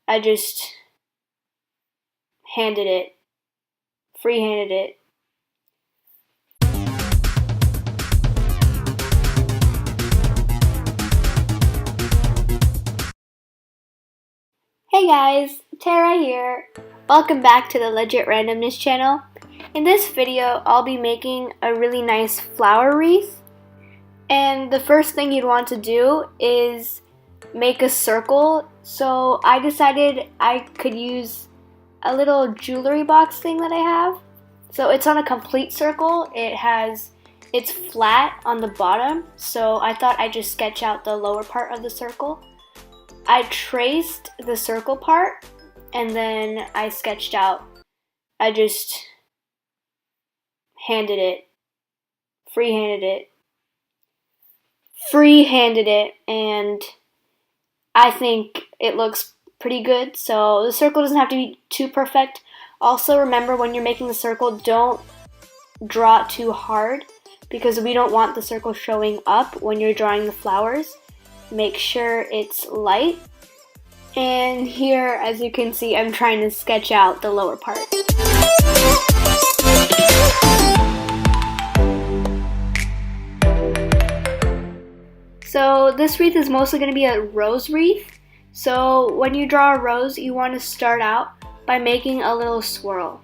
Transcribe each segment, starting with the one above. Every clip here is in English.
I just freehanded it. Hey guys, Tera here. Welcome back to the Legit Randomness channel. In this video, I'll be making a really nice flower wreath. And the first thing you'd want to do is make a circle. So I decided I could use a little jewelry box thing that I have. So it's on a complete circle. It's flat on the bottom. So I thought I'd just sketch out the lower part of the circle. I traced the circle part and then I sketched out. I just freehanded it, and I think it looks pretty good. So the circle doesn't have to be too perfect. Also, remember when you're making the circle, don't draw it too hard because we don't want the circle showing up when you're drawing the flowers. Make sure it's light. And here, as you can see, I'm trying to sketch out the lower part. So this wreath is mostly going to be a rose wreath. So when you draw a rose, you want to start out by making a little swirl.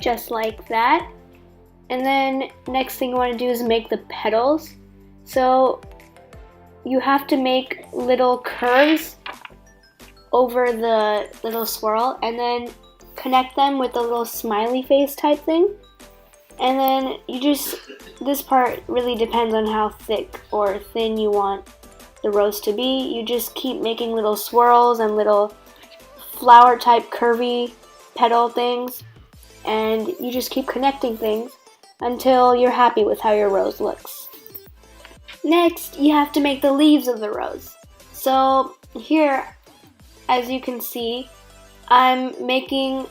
Just like that. And then next thing you want to do is make the petals. So you have to make little curves over the little swirl and then connect them with a little smiley face type thing. And then this part really depends on how thick or thin you want the rose to be. You just keep making little swirls and little flower type curvy petal things, and you just keep connecting things until you're happy with how your rose looks. Next, you have to make the leaves of the rose. So here, as you can see, I'm making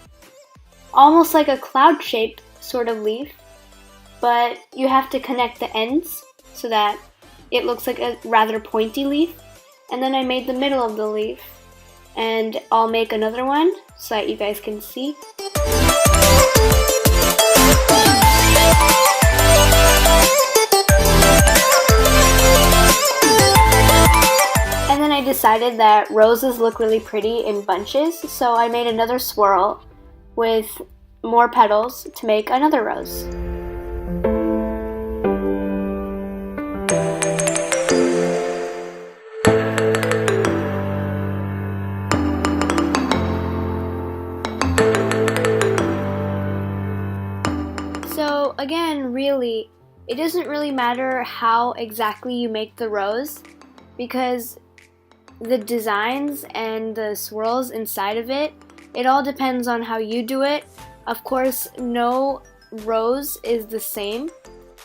almost like a cloud shaped sort of leaf, but you have to connect the ends so that it looks like a rather pointy leaf. And then I made the middle of the leaf, and I'll make another one so that you guys can see. And then I decided that roses look really pretty in bunches, so I made another swirl with more petals to make another rose. So again, really, it doesn't really matter how exactly you make the rose, because the designs and the swirls inside of it all depends on how you do it. Of course, no rose is the same.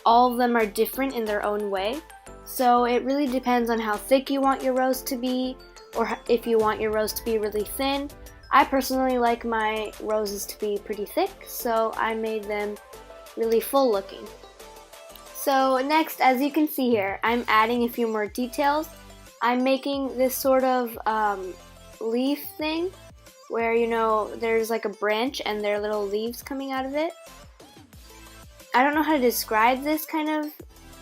All of them are different in their own way. So it really depends on how thick you want your rose to be, or if you want your rose to be really thin. I personally like my roses to be pretty thick, so I made them really full looking. So next, as you can see here, I'm adding a few more details. I'm making this sort of leaf thing where, you know, there's like a branch and there are little leaves coming out of it. I don't know how to describe this kind of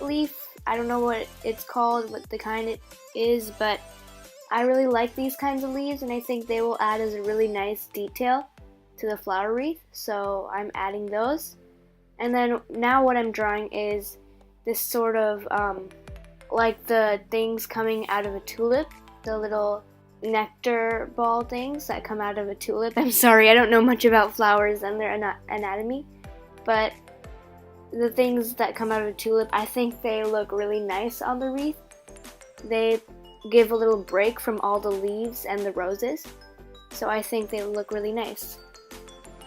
leaf. I don't know what it's called, what the kind it is, but I really like these kinds of leaves, and I think they will add as a really nice detail to the flower wreath, so I'm adding those. And then now what I'm drawing is this sort of like the things coming out of a tulip, the little nectar ball things that come out of a tulip. I'm sorry, I don't know much about flowers and their anatomy, but the things that come out of a tulip, I think they look really nice on the wreath. They give a little break from all the leaves and the roses, so I think they look really nice.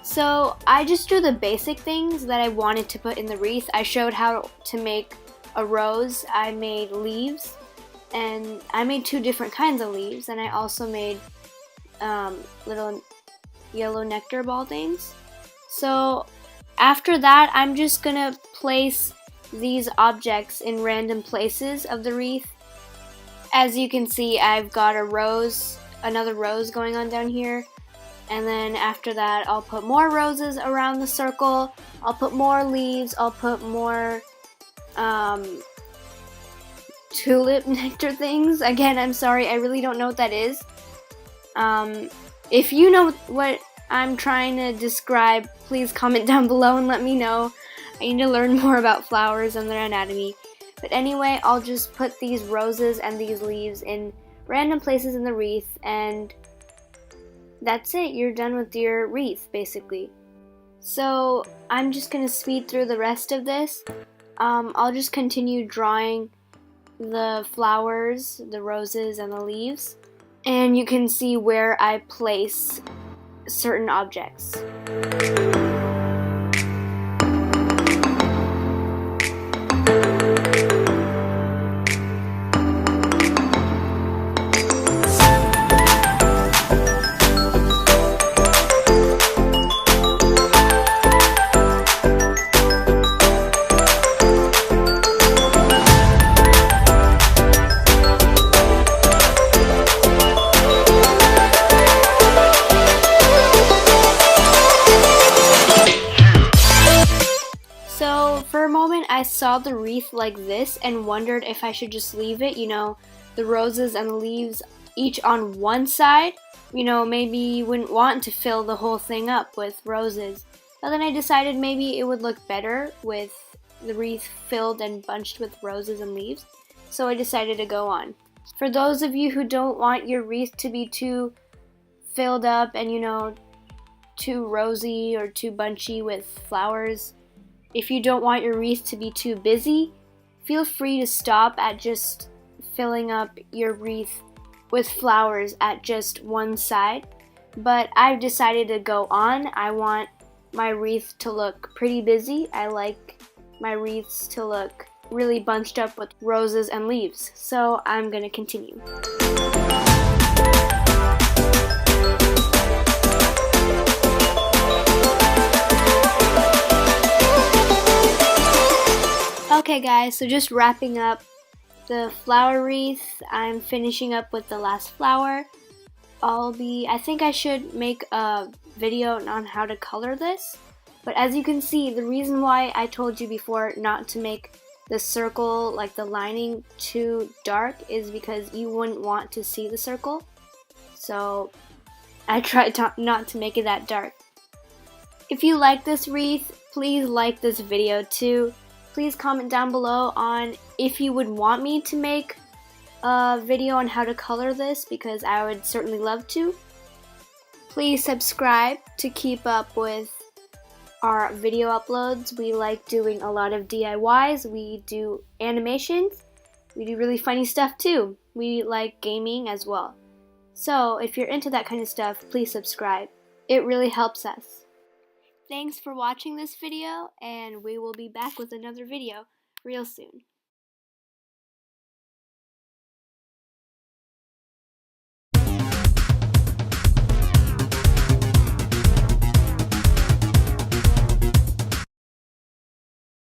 So I just drew the basic things that I wanted to put in the wreath. I showed how to make a rose, I made leaves, and I made two different kinds of leaves, and I also made little yellow nectar ball things. So after that, I'm just gonna place these objects in random places of the wreath. As you can see, I've got a rose another rose going on down here. And then after that, I'll put more roses around the circle. I'll put more leaves. I'll put more tulip nectar things. Again, I'm sorry, I really don't know what that is. If you know what I'm trying to describe, please comment down below and let me know. I need to learn more about flowers and their anatomy. But anyway, I'll just put these roses and these leaves in random places in the wreath, and that's it. You're done with your wreath, basically. So I'm just going to speed through the rest of this. I'll just continue drawing the flowers, the roses, and the leaves. And you can see where I place certain objects. So for a moment I saw the wreath like this and wondered if I should just leave it, the roses and the leaves each on one side. Maybe you wouldn't want to fill the whole thing up with roses. But then I decided maybe it would look better with the wreath filled and bunched with roses and leaves. So I decided to go on. For those of you who don't want your wreath to be too filled up and too rosy or too bunchy with flowers, if you don't want your wreath to be too busy, feel free to stop at just filling up your wreath with flowers at just one side. But I've decided to go on. I want my wreath to look pretty busy. I like my wreaths to look really bunched up with roses and leaves. So I'm gonna continue. Okay guys, so just wrapping up the flower wreath. I'm finishing up with the last flower. I think I should make a video on how to color this. But as you can see, the reason why I told you before not to make the circle, like the lining, too dark is because you wouldn't want to see the circle. So I tried not to make it that dark. If you like this wreath, please like this video too. Please comment down below on if you would want me to make a video on how to color this, because I would certainly love to. Please subscribe to keep up with our video uploads. We like doing a lot of DIYs. We do animations. We do really funny stuff too. We like gaming as well. So if you're into that kind of stuff, please subscribe. It really helps us. Thanks for watching this video, and we will be back with another video real soon.